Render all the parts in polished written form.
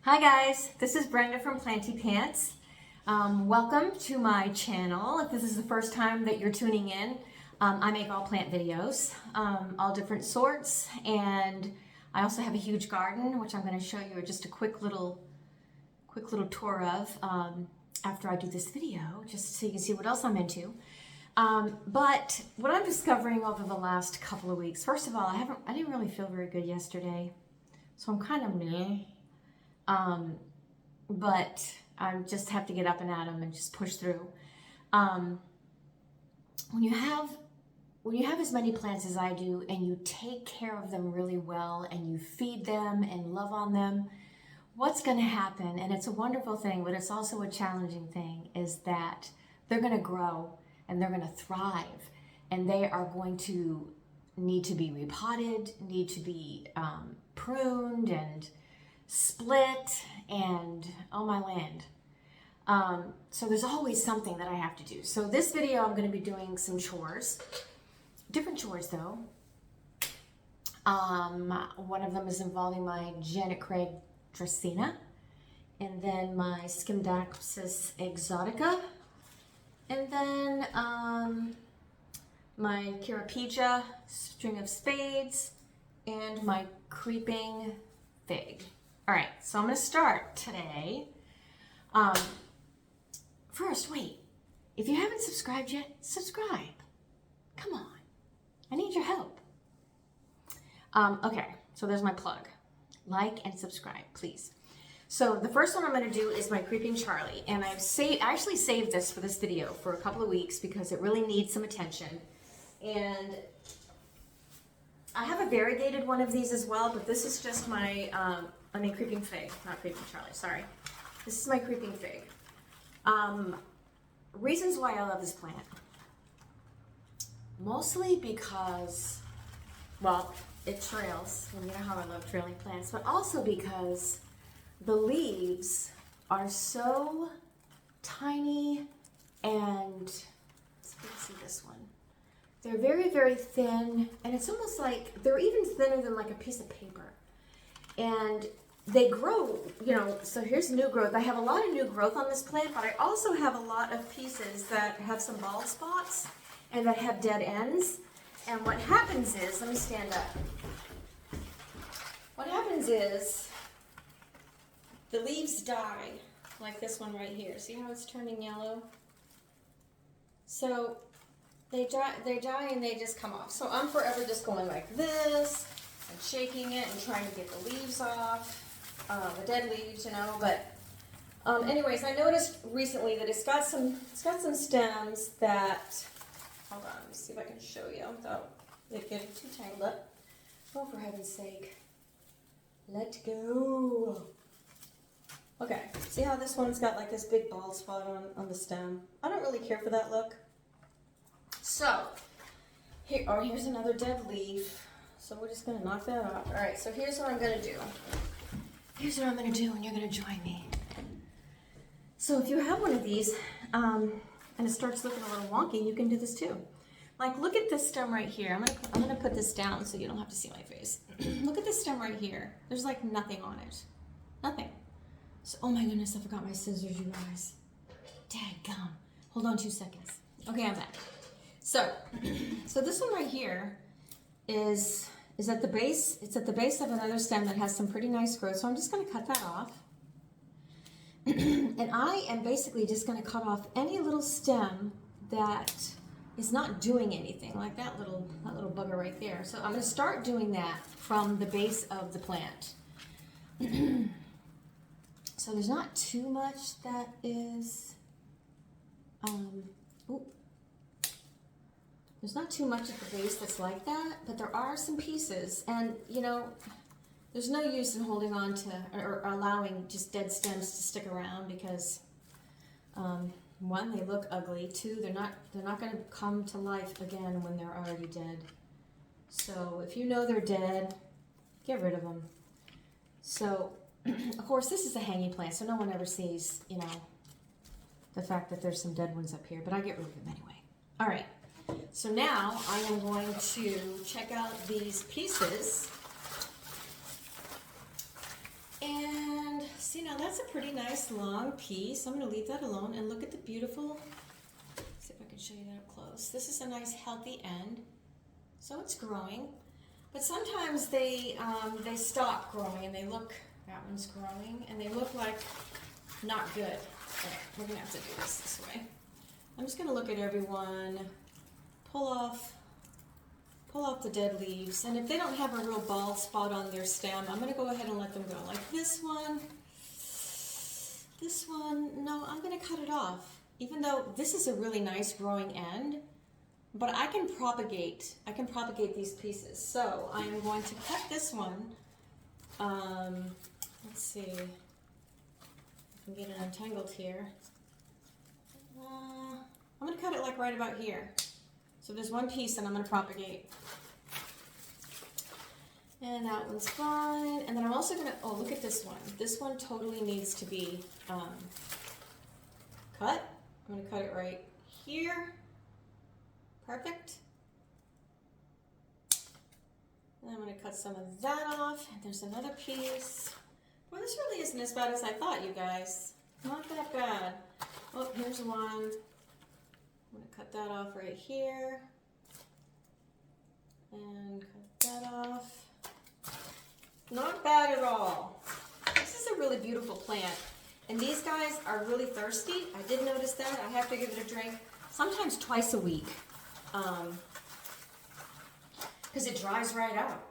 Hi guys, this is Brenda from Planty Pants. Welcome to my channel. If this is the first time that you're tuning in, I make all plant videos, all different sorts, and I also have a huge garden, which I'm going to show you just a quick little tour of after I do this video, just so you can see what else I'm into. But what I'm discovering over the last couple of weeks, first of all, I didn't really feel very good yesterday, so I'm kind of meh. But I just have to get up and at them and just push through. When you have as many plants as I do and you take care of them really well and you feed them and love on them, what's going to happen, and it's a wonderful thing, but it's also a challenging thing, is that they're going to grow and they're going to thrive, and they are going to need to be repotted, need to be pruned and split, and oh my land. So there's always something that I have to do. So this video I'm going to be doing some chores, different chores though. One of them is involving my Janet Craig Dracaena, and then my Scindapsis Exotica, and then my String of Spades, and my creeping fig. All right, so I'm going to start today. First, wait, if you haven't subscribed yet, subscribe. Come on, I need your help. Okay, so there's my plug. Like and subscribe, please. So the first one I'm going to do is my Creeping Charlie, and I actually saved this for this video for a couple of weeks because it really needs some attention. And I have a variegated one of these as well, but this is just my, Creeping Fig, not Creeping Charlie, sorry. This is my Creeping Fig. Reasons why I love this plant. Mostly because, well, it trails, and you know how I love trailing plants, but also because the leaves are so tiny and, let's see this one. They're very, very thin, and it's almost like, they're even thinner than like a piece of paper. And they grow, so here's new growth. I have a lot of new growth on this plant, but I also have a lot of pieces that have some bald spots and that have dead ends. And what happens is, let me stand up. What happens is the leaves die, like this one right here. See how it's turning yellow? So they die and they just come off. So I'm forever just going like this and shaking it and trying to get the leaves off, the dead leaves, But anyways, I noticed recently that it's got some stems that. Hold on, let me see if I can show you without it getting too tangled up. Oh, for heaven's sake, let go. Okay, see how this one's got like this big bald spot on the stem? I don't really care for that look. So, here's another dead leaf. So we're just going to knock that off. All right, so here's what I'm going to do. Here's what I'm going to do, and you're going to join me. So if you have one of these, and it starts looking a little wonky, you can do this too. Like, look at this stem right here. I'm going to put this down so you don't have to see my face. Look at this stem right here. There's like nothing on it. Nothing. So, oh my goodness, I forgot my scissors, you guys. Dadgum. Hold on 2 seconds. Okay, I'm back. So this one right here is at the base. It's at the base of another stem that has some pretty nice growth. So I'm just going to cut that off. And I am basically just going to cut off any little stem that is not doing anything, like that little bugger right there. So I'm going to start doing that from the base of the plant. So there's not too much that is, there's not too much at the base that's like that, but there are some pieces, and there's no use in holding on to or allowing just dead stems to stick around because, one, they look ugly. Two, they're not going to come to life again when they're already dead. So if you know they're dead, get rid of them. So, of course, this is a hanging plant, so no one ever sees, the fact that there's some dead ones up here, but I get rid of them anyway. All right. So now I am going to check out these pieces and See, now that's a pretty nice long piece. I'm gonna leave that alone and look at the beautiful, see if I can show you that up close. This is a nice healthy end. So it's growing, but sometimes they stop growing and they look, that one's growing, and they look like not good. Okay, we're gonna have to do this way. I'm just gonna look at everyone, pull off the dead leaves, and if they don't have a real bald spot on their stem, I'm gonna go ahead and let them go. Like this one, no, I'm gonna cut it off. Even though this is a really nice growing end, but I can propagate these pieces. So I am going to cut this one. Let's see if I can get it untangled here. I'm gonna cut it like right about here. So there's one piece that I'm gonna propagate. And that one's fine. And then I'm also gonna, oh, look at this one. This one totally needs to be cut. I'm gonna cut it right here. Perfect. And I'm gonna cut some of that off. And there's another piece. Well, this really isn't as bad as I thought, you guys. Not that bad. Oh, here's one. I'm gonna cut that off right here. And cut that off. Not bad at all. This is a really beautiful plant. And these guys are really thirsty. I did notice that. I have to give it a drink sometimes twice a week. Because it dries right out.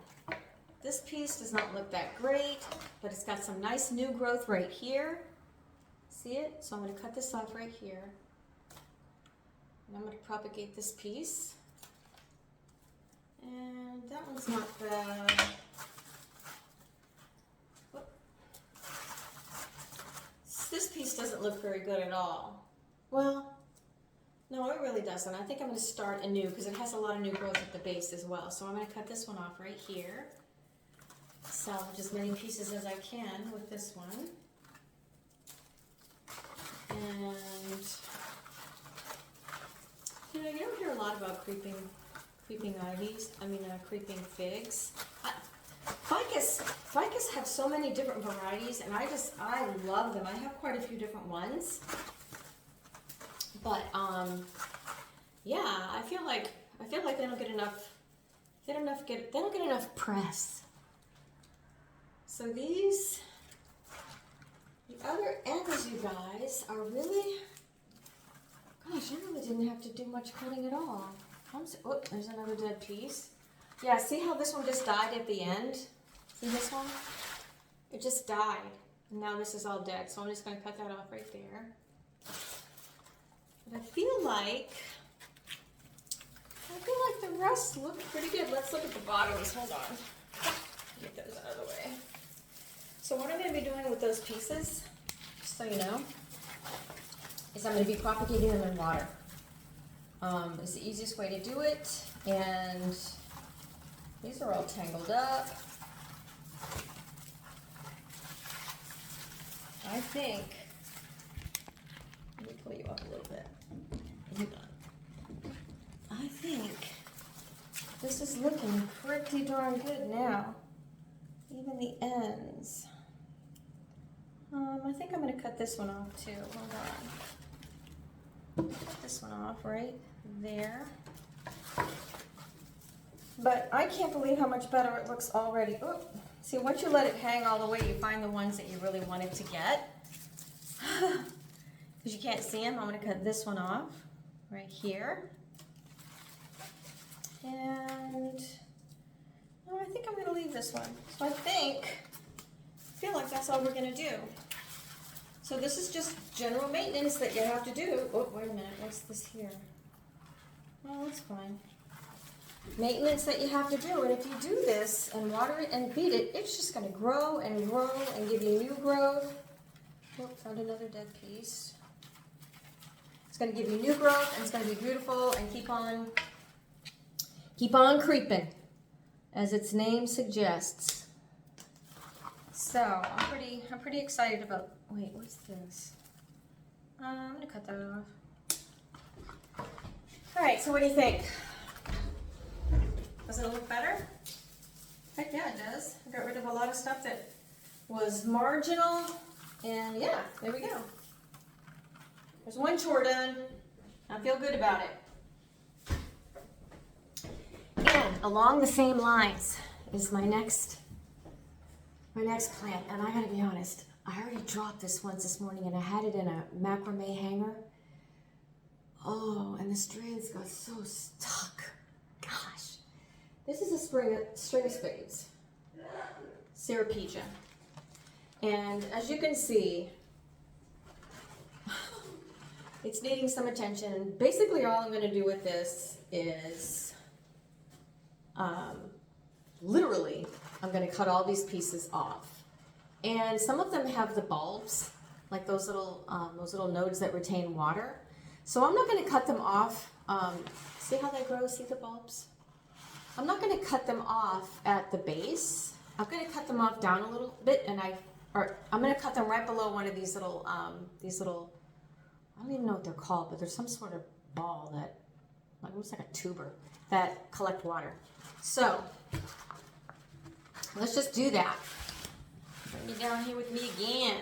This piece does not look that great, but it's got some nice new growth right here. See it? So I'm going to cut this off right here. And I'm going to propagate this piece. And that one's not bad. Whoop. This piece doesn't look very good at all. Well, no, it really doesn't. I think I'm going to start anew because it has a lot of new growth at the base as well. So I'm going to cut this one off right here. Salvage as many pieces as I can with this one. And you know, you don't hear a lot about creeping ivies. Creeping figs. Ficus have so many different varieties, and I love them. I have quite a few different ones. But yeah, I feel like they don't get enough. They don't get enough press. So the other ends, you guys, are really. Gosh, I really didn't have to do much cutting at all. Oh, there's another dead piece. Yeah, see how this one just died at the end? See this one? It just died. And now this is all dead. So I'm just going to cut that off right there. But I feel like the rest look pretty good. Let's look at the bottoms. Hold on. Get those out of the way. So what I'm going to be doing with those pieces, just so you know, is I'm going to be propagating them in water. It's the easiest way to do it, and these are all tangled up. I think, let me pull you up a little bit. Hold on. I think this is looking pretty darn good now. Even the ends. I think I'm going to cut this one off too. Hold on. Cut this one off right there. But I can't believe how much better it looks already. Ooh. See, once you let it hang all the way, you find the ones that you really wanted to get. Because you can't see them, I'm going to cut this one off right here. And oh, I think I'm going to leave this one. So I feel like that's all we're going to do. So this is just general maintenance that you have to do. Oh, wait a minute. What's this here? Oh, that's fine. Maintenance that you have to do. And if you do this and water it and feed it, it's just going to grow and grow and give you new growth. Oh, found another dead piece. It's going to give you new growth, and it's going to be beautiful and keep on creeping, as its name suggests. So I'm pretty excited about. Wait, what's this? I'm gonna cut that off. All right. So what do you think? Does it look better? Heck yeah, it does. I got rid of a lot of stuff that was marginal. And yeah, there we go. There's one chore done. I feel good about it. And along the same lines is my next plant. And I gotta be honest, I already dropped this once this morning and I had it in a macrame hanger. Oh, and the strands got so stuck. Gosh. This is a string of spades. Cerepegia. And as you can see, it's needing some attention. Basically all I'm gonna do with this is, literally, I'm gonna cut all these pieces off. And some of them have the bulbs, like those little nodes that retain water. So I'm not gonna cut them off. See how they grow, see the bulbs? I'm not gonna cut them off at the base. I'm gonna cut them off down a little bit and I'm gonna cut them right below one of these little, I don't even know what they're called, but there's some sort of ball that, like, looks like a tuber, that collect water. So, let's just do that. Bring me down here with me again.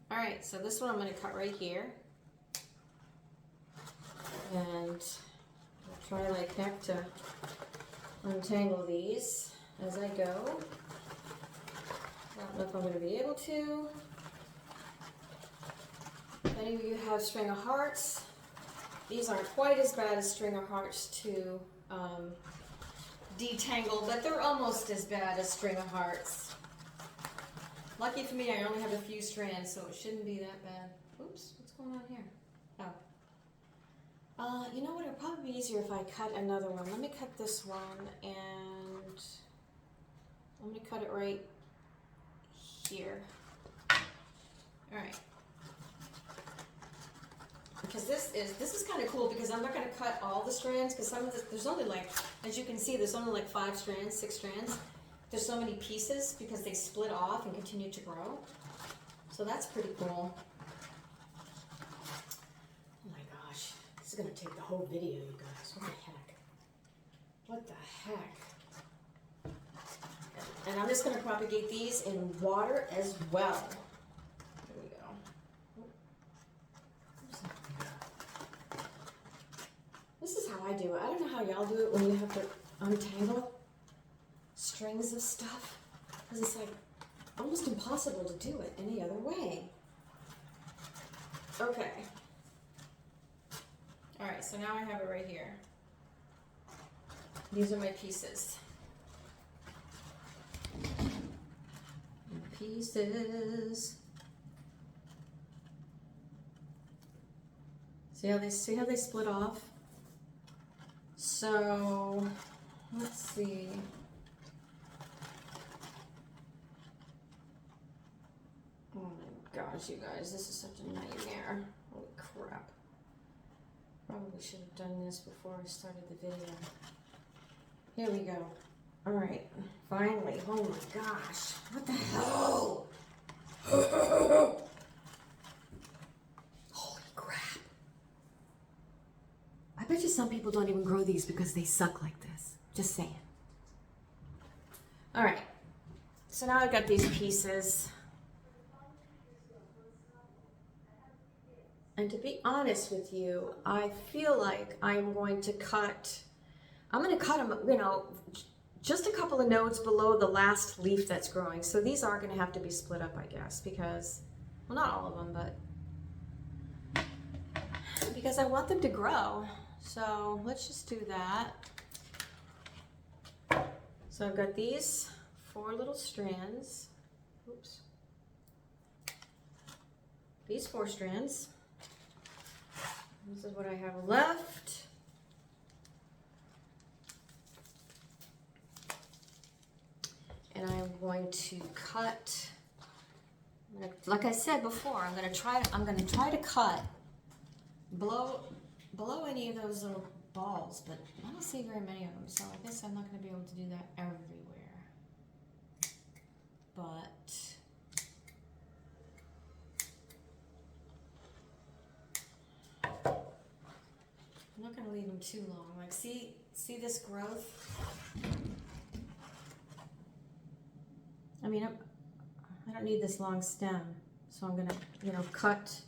All right, so this one I'm gonna cut right here. And I'll try like heck to untangle these as I go. I don't know if I'm going to be able to. If any of you have string of hearts, these aren't quite as bad as string of hearts to detangle, but they're almost as bad as string of hearts. Lucky for me, I only have a few strands, so it shouldn't be that bad. Oops, what's going on here? Oh. You know what, it'd probably be easier if I cut another one. Let me cut this one, and I'm going to cut it right here. All right. Because this is kind of cool because I'm not going to cut all the strands because some of this, there's only like, as you can see, there's only like 5 strands, 6 strands. There's so many pieces because they split off and continue to grow. So that's pretty cool. Oh my gosh, this is going to take the whole video, you guys. What the heck? What the heck? And I'm just going to propagate these in water as well. There we go. This is how I do it. I don't know how y'all do it when you have to untangle strings of stuff. Because it's like almost impossible to do it any other way. Okay. Alright, so now I have it right here. These are my pieces. Pieces. See how they split off? So let's see. Oh my gosh, you guys, this is such a nightmare. Holy crap. Probably should have done this before I started the video. Here we go. All right, finally. Oh my gosh. What the hell? Holy crap. I bet you some people don't even grow these because they suck like this. Just saying. All right. So now I've got these pieces. And to be honest with you, I feel like I'm going to cut them, you know, just a couple of nodes below the last leaf that's growing. So these are going to have to be split up, I guess, because, well, not all of them, but because I want them to grow. So let's just do that. So I've got these 4 little strands. Oops. These 4 strands. This is what I have left. And I'm going to cut, like I said before, I'm going to try to cut below any of those little balls, but I don't see very many of them, so I guess I'm not going to be able to do that everywhere. But I'm not going to leave them too long. Like, see this growth? I mean, I don't need this long stem, So I'm gonna, you know, cut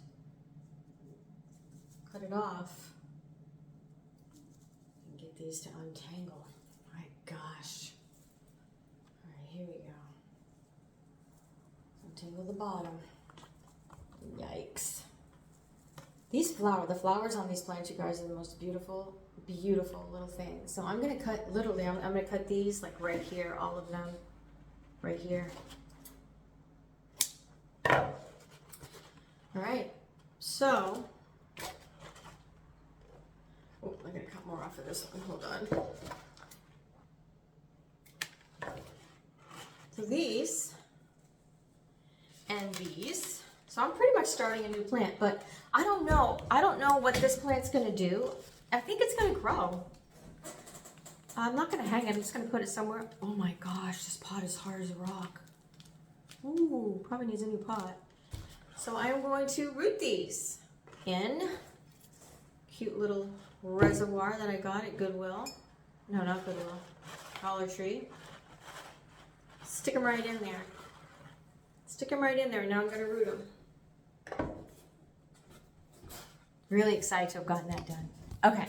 it off and get these to untangle. My gosh. All right, here we go. Untangle the bottom. Yikes. The flowers on these plants, you guys, are the most beautiful, beautiful little things. So I'm gonna cut, literally, I'm gonna cut these like right here, all of them, right here. All right, so, oh, I'm gonna cut more off of this one, hold on. So these, and these. So I'm pretty much starting a new plant, but I don't know what this plant's gonna do. I think it's gonna grow. I'm not gonna hang it, I'm just gonna put it somewhere. Oh my gosh, this pot is hard as a rock. Ooh, probably needs a new pot. So I'm going to root these in cute little reservoir that I got at Goodwill. No, not Goodwill, Dollar Tree. Stick them right in there. Stick them right in there. Now I'm going to root them. Really excited to have gotten that done. Okay,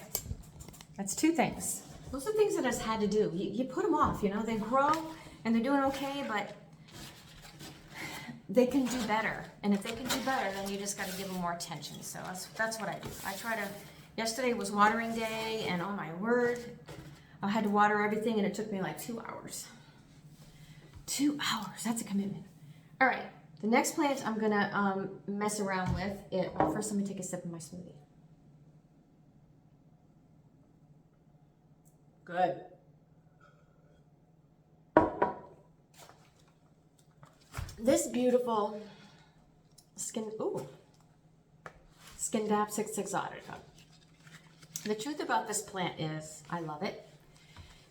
that's two things. Those are things that I just had to do. You put them off, you know, they grow and they're doing okay, but they can do better. And if they can do better, then you just got to give them more attention. So that's what I do. I try to, yesterday was watering day, and oh my word, I had to water everything and it took me like 2 hours. 2 hours, that's a commitment. All right, the next plant I'm gonna mess around with it. Well, first let me take a sip of my smoothie. Good. This beautiful Scindapsis Exotica. The truth about this plant is I love it.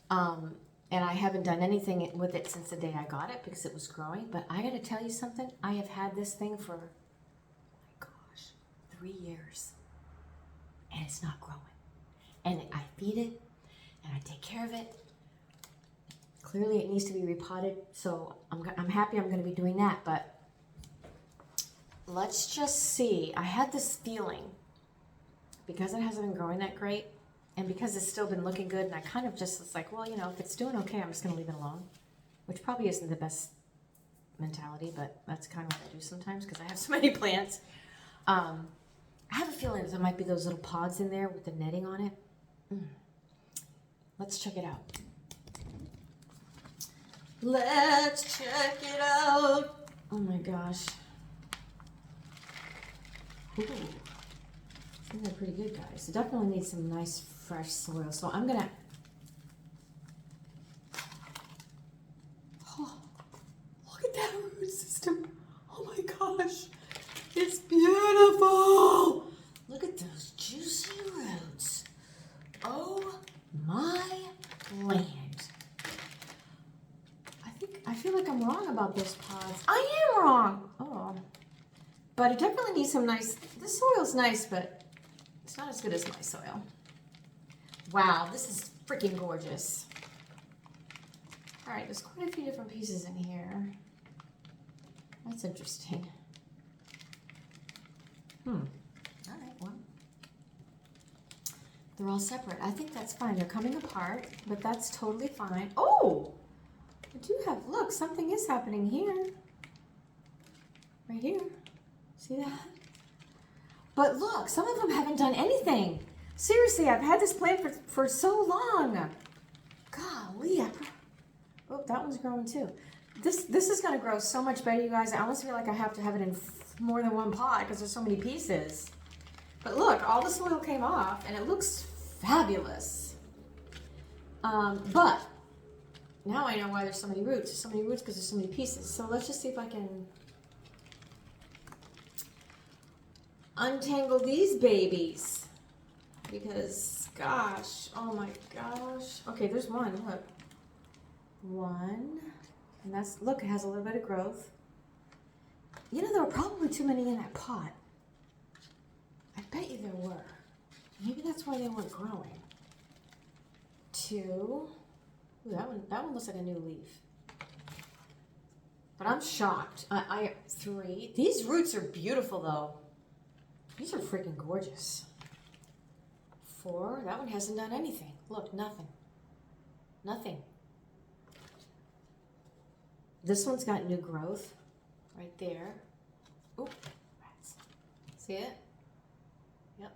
And I haven't done anything with it since the day I got it because it was growing. But I gotta tell you something, I have had this thing for, oh my gosh, 3 years. And it's not growing. And I feed it and I take care of it. Clearly it needs to be repotted, so I'm happy I'm gonna be doing that, but let's just see. I had this feeling, because it hasn't been growing that great, and because it's still been looking good, and I kind of just was like, well, you know, if it's doing okay, I'm just gonna leave it alone, which probably isn't the best mentality, but that's kind of what I do sometimes, because I have so many plants. I have a feeling there might be those little pods in there with the netting on it. Let's check it out. Let's check it out. Oh my gosh. Ooh. I think they're pretty good, guys. It definitely needs some nice fresh soil. So I'm gonna, oh, look at that root system. Oh my gosh. It's beautiful. Look at those juicy roots. Oh my land. I feel like I'm wrong about those pods. I am wrong. Oh, but it definitely needs some nice, this soil's nice, but it's not as good as my soil. Wow, this is freaking gorgeous. All right, there's quite a few different pieces in here. That's interesting. All right, well, they're all separate. I think that's fine. They're coming apart, but that's totally fine. Oh! I do have, look, something is happening here. Right here. See that? But look, some of them haven't done anything. Seriously, I've had this plant for so long. Golly. Oh, that one's growing too. This is going to grow so much better, you guys. I almost feel like I have to have it in more than one pot because there's so many pieces. But look, all the soil came off and it looks fabulous. But now I know why there's so many roots. There's so many roots because there's so many pieces. So let's just see if I can untangle these babies. Because, gosh, oh my gosh. Okay, there's one, look. One, and that's, look, it has a little bit of growth. You know, there were probably too many in that pot. I bet you there were. Maybe that's why they weren't growing. Two. Ooh, that one looks like a new leaf. But I'm shocked. I 3. These roots are beautiful though. These are freaking gorgeous. 4. That one hasn't done anything. Look, nothing. Nothing. This one's got new growth right there. Oh, rats. See it? Yep.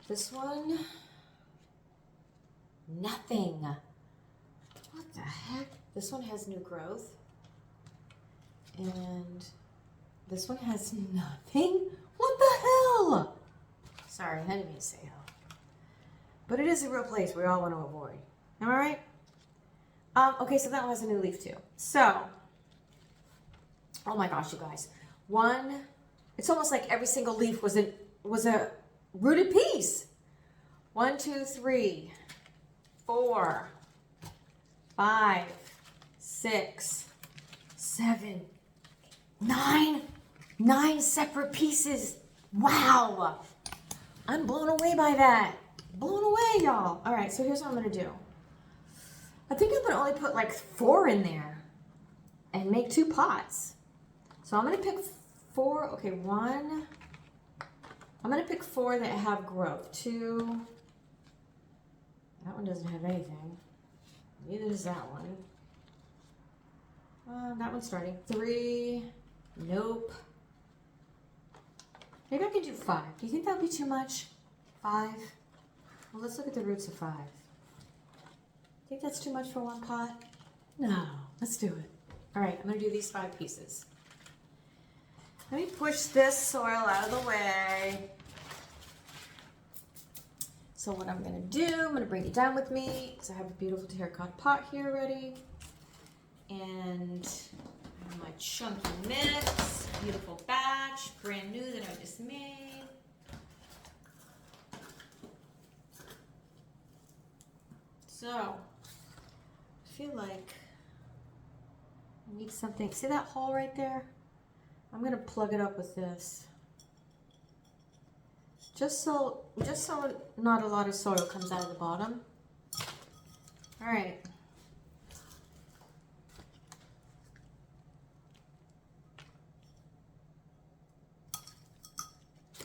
This one, nothing. What the heck? This one has new growth. And this one has nothing? What the hell? Sorry, I didn't mean to say hell. But it is a real place we all want to avoid. Am I right? Okay, so that one has a new leaf too. So, oh my gosh, you guys. It's almost like every single leaf was a rooted piece. 1, 2, 3, 4, 5, 6, 7, 9. 9 separate pieces. Wow. I'm blown away by that. Blown away, y'all. All right, so here's what I'm going to do. I think I'm going to only put like 4 in there and make 2 pots. So I'm going to pick 4. Okay, 1. I'm going to pick 4 that have growth. 2. That one doesn't have anything. Neither does that one. That one's starting. 3. Nope. Maybe I can do 5. Do you think that would be too much? 5? Well, let's look at the roots of 5. Think that's too much for 1 pot? No, let's do it. All right, I'm going to do these 5 pieces. Let me push this soil out of the way. So what I'm going to do, I'm going to bring it down with me because I have a beautiful terracotta pot here ready. And I have my chunky mix, beautiful batch, brand new that I just made. So, I feel like I need something. See that hole right there? I'm going to plug it up with this. Just so not a lot of soil comes out of the bottom. All right.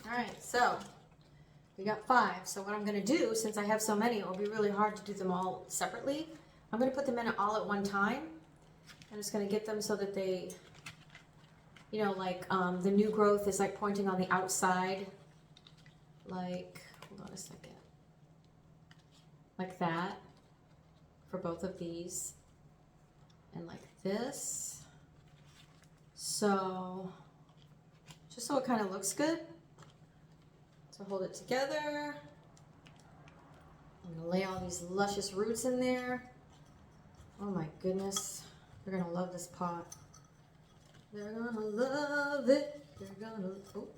All right, so we got 5. So what I'm going to do, since I have so many, it will be really hard to do them all separately. I'm going to put them in all at one time. I'm just going to get them so that they, you know, like the new growth is like pointing on the outside. Like, hold on a second. Like that for both of these. And like this. So, just so it kind of looks good. So hold it together. I'm going to lay all these luscious roots in there. Oh my goodness. They're going to love this pot. They're going to love it. They're going to... Oh.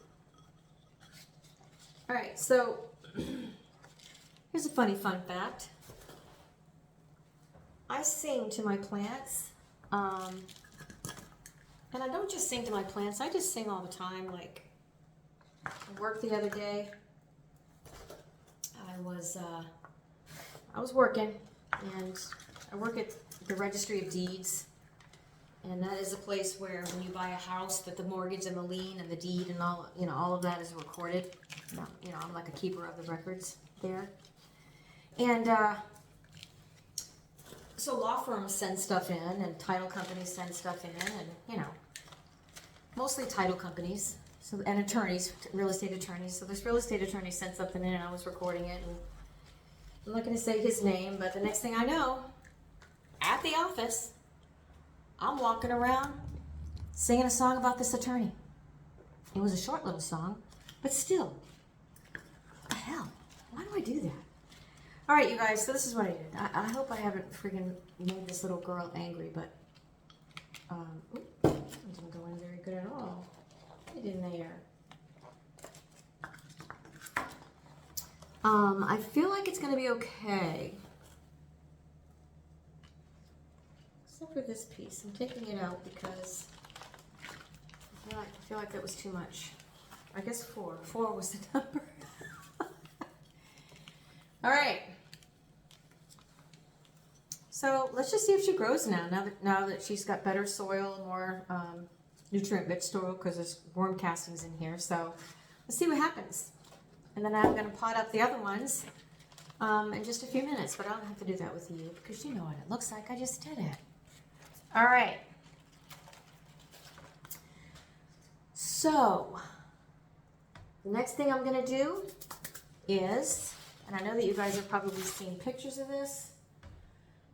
All right, so here's a funny fun fact. I sing to my plants. And I don't just sing to my plants. I just sing all the time. Like, I worked the other day. I was working, and I work at the Registry of Deeds, and that is a place where when you buy a house, that the mortgage and the lien and the deed and all, you know, all of that is recorded. You know, I'm like a keeper of the records there, and so law firms send stuff in, and title companies send stuff in, and you know, mostly title companies. So, and attorneys, real estate attorneys. So this real estate attorney sent something in and I was recording it. And I'm not going to say his name, but the next thing I know, at the office, I'm walking around singing a song about this attorney. It was a short little song, but still, what the hell? Why do I do that? All right, you guys, so this is what I did. I hope I haven't freaking made this little girl angry, but it didn't go in very good at all. Get in there. I feel like it's going to be okay. Except for this piece. I'm taking it out because I feel like that was too much. I guess 4. 4 was the number. All right. So let's just see if she grows now that she's got better soil, more nutrient-rich soil, because there's worm castings in here. So let's see what happens. And then I'm going to pot up the other ones in just a few minutes, but I don't have to do that with you because you know what it looks like. I just did it. All right. So the next thing I'm going to do is, and I know that you guys have probably seen pictures of this.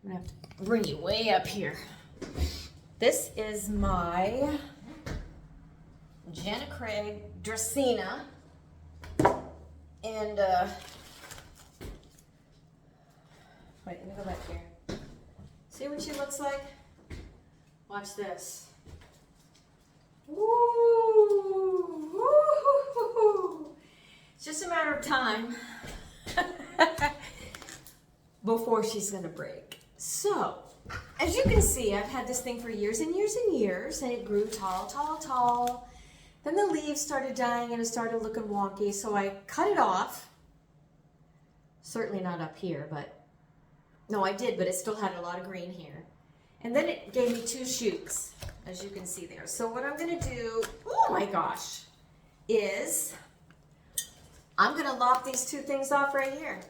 I'm going to have to bring you way up here. This is my Janet Craig Dracaena. And, wait, let me go back here. See what she looks like? Watch this. Woo! Woo! It's just a matter of time before she's gonna break. So, as you can see, I've had this thing for years and years and years, and it grew tall, tall, tall. Then the leaves started dying and it started looking wonky, so I cut it off. Certainly not up here, but no, I did, but it still had a lot of green here. And then it gave me 2 shoots, as you can see there. So what I'm gonna do, oh my gosh, is I'm gonna lop these 2 things off right here.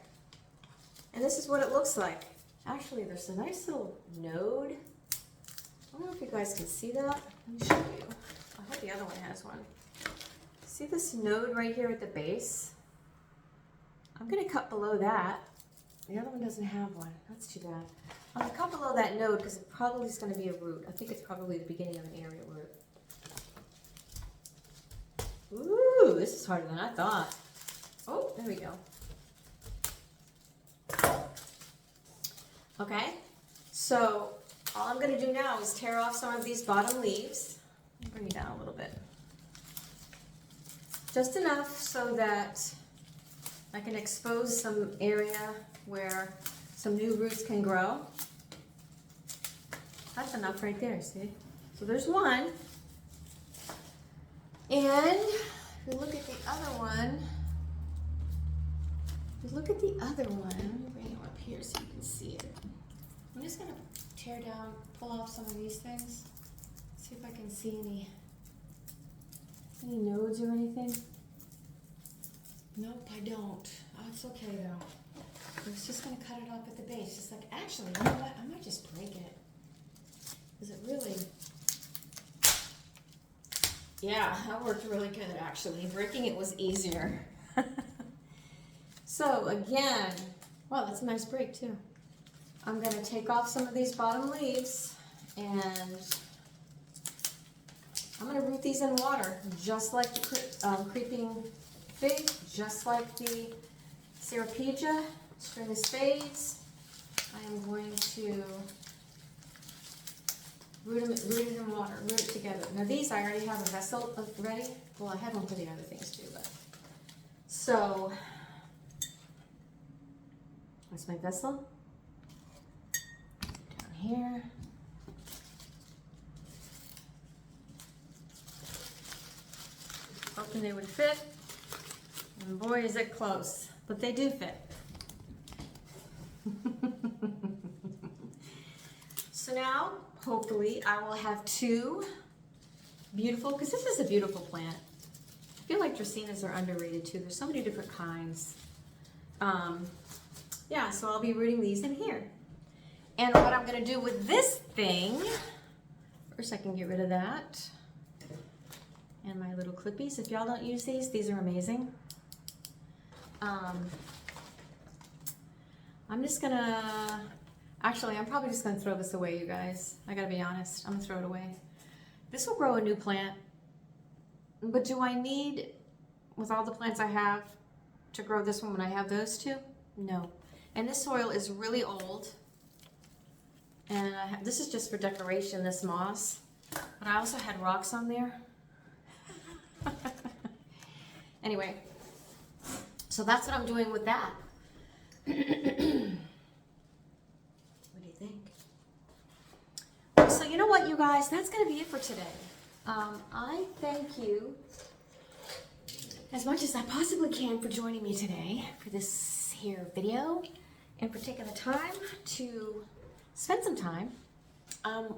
And this is what it looks like. Actually, there's a nice little node. I don't know if you guys can see that. Let me show you. I hope the other one has one. See this node right here at the base? I'm gonna cut below that. The other one doesn't have one. That's too bad. I'm gonna cut below that node because it probably is gonna be a root. I think it's probably the beginning of an area root. Ooh, this is harder than I thought. Oh, there we go. Okay, so all I'm gonna do now is tear off some of these bottom leaves. Bring it down a little bit. Just enough so that I can expose some area where some new roots can grow. That's enough right there, see? So there's one. And if we look at the other one, let me bring you up here so you can see it. I'm just gonna tear down, pull off some of these things. See if I can see any nodes or anything. Nope, I don't. Oh, it's okay though. I was just gonna cut it off at the base. Just like, actually, you know what? I might just break it. Is it really? Yeah, that worked really good actually. Breaking it was easier. So again, wow, that's a nice break too. I'm gonna take off some of these bottom leaves and I'm gonna root these in water, just like the creeping fig, just like the Ceropegia, String of Spades. I am going to root it in water, root it together. Now these, I already have a vessel ready. Well, I have one for the other things too, but. So, that's my vessel. Down here. Hoping they would fit. And boy, is it close. But they do fit. So now, hopefully, I will have 2 beautiful, because this is a beautiful plant. I feel like Dracaenas are underrated too. There's so many different kinds. Yeah, so I'll be rooting these in here. And what I'm gonna do with this thing, first I can get rid of that. And my little clippies. If y'all don't use these are amazing. I'm just gonna, actually I'm probably just gonna throw this away, you guys. I gotta be honest, I'm gonna throw it away. This will grow a new plant, but do I need, with all the plants I have, to grow this one when I have those 2? No. And this soil is really old. And this is just for decoration, this moss. But I also had rocks on there. Anyway, so that's what I'm doing with that. What do you think? So you know what, you guys, that's going to be it for today. I thank you as much as I possibly can for joining me today for this here video and for taking the time to spend some time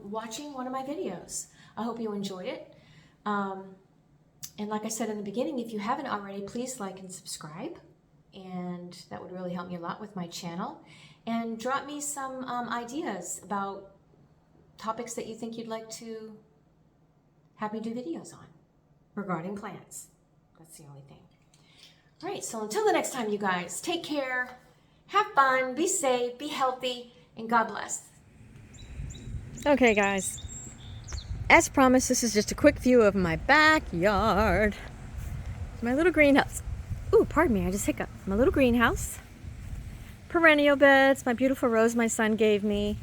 watching one of my videos. I hope you enjoyed it. And like I said in the beginning, if you haven't already, please like and subscribe. And that would really help me a lot with my channel. And drop me some ideas about topics that you think you'd like to have me do videos on regarding plants. That's the only thing. All right, so until the next time, you guys, take care, have fun, be safe, be healthy, and God bless. Okay, guys. As promised, this is just a quick view of my backyard. My little greenhouse. Ooh, pardon me, I just hiccuped. My little greenhouse. Perennial beds, my beautiful rose my son gave me.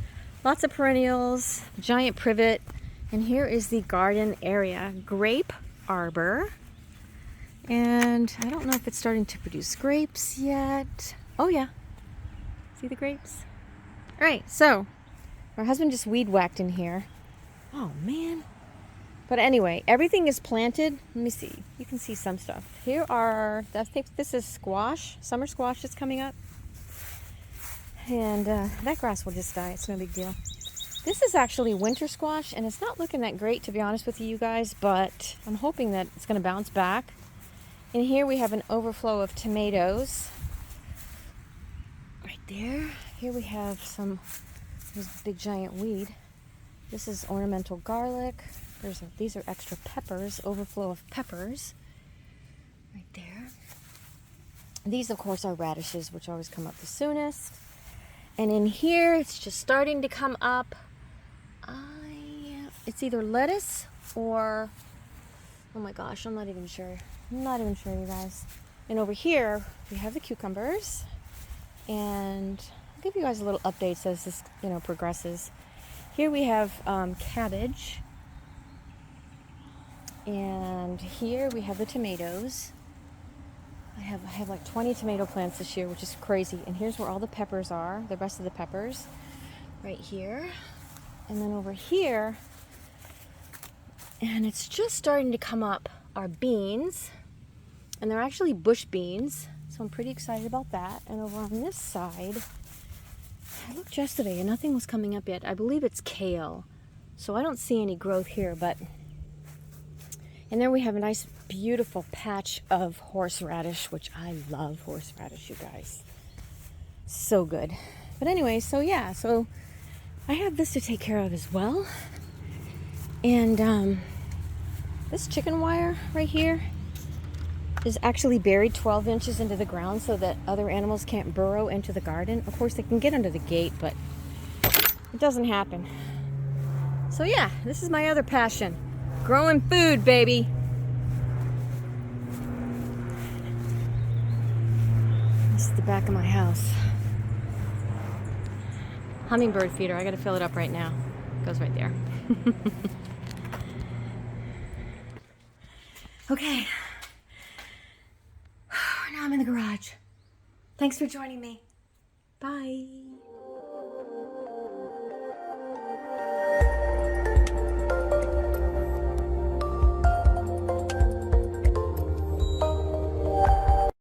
Lots of perennials, giant privet. And here is the garden area. Grape arbor. And I don't know if it's starting to produce grapes yet. Oh yeah, see the grapes? All right, so my husband just weed whacked in here. Oh man. But anyway, everything is planted. Let me see. You can see some stuff. Here are, I think this is squash, summer squash that's coming up. And that grass will just die. It's no big deal. This is actually winter squash, and it's not looking that great, to be honest with you guys, but I'm hoping that it's going to bounce back. And here we have an overflow of tomatoes. Right there. Here we have some, there's a big giant weed. This is ornamental garlic. These are extra peppers, overflow of peppers. Right there. These, of course, are radishes, which always come up the soonest. And in here, it's just starting to come up. It's either lettuce or, oh my gosh, I'm not even sure. I'm not even sure, you guys. And over here, we have the cucumbers. And I'll give you guys a little updates as this, progresses. Here we have cabbage. And here we have the tomatoes. I have like 20 tomato plants this year, which is crazy. And here's where all the peppers are, the rest of the peppers, right here. And then over here, and it's just starting to come up, are beans. And they're actually bush beans, so I'm pretty excited about that. And over on this side, I looked yesterday and nothing was coming up yet. I believe it's kale, so I don't see any growth here, but... And then we have a nice, beautiful patch of horseradish, which I love horseradish, you guys. So good. But anyway, so yeah, so I have this to take care of as well. And this chicken wire right here is actually buried 12 inches into the ground so that other animals can't burrow into the garden. Of course, they can get under the gate, but it doesn't happen. So yeah, this is my other passion. Growing food, baby. This is the back of my house. Hummingbird feeder. I gotta fill it up right now. It goes right there. Okay. Now I'm in the garage. Thanks for joining me. Bye.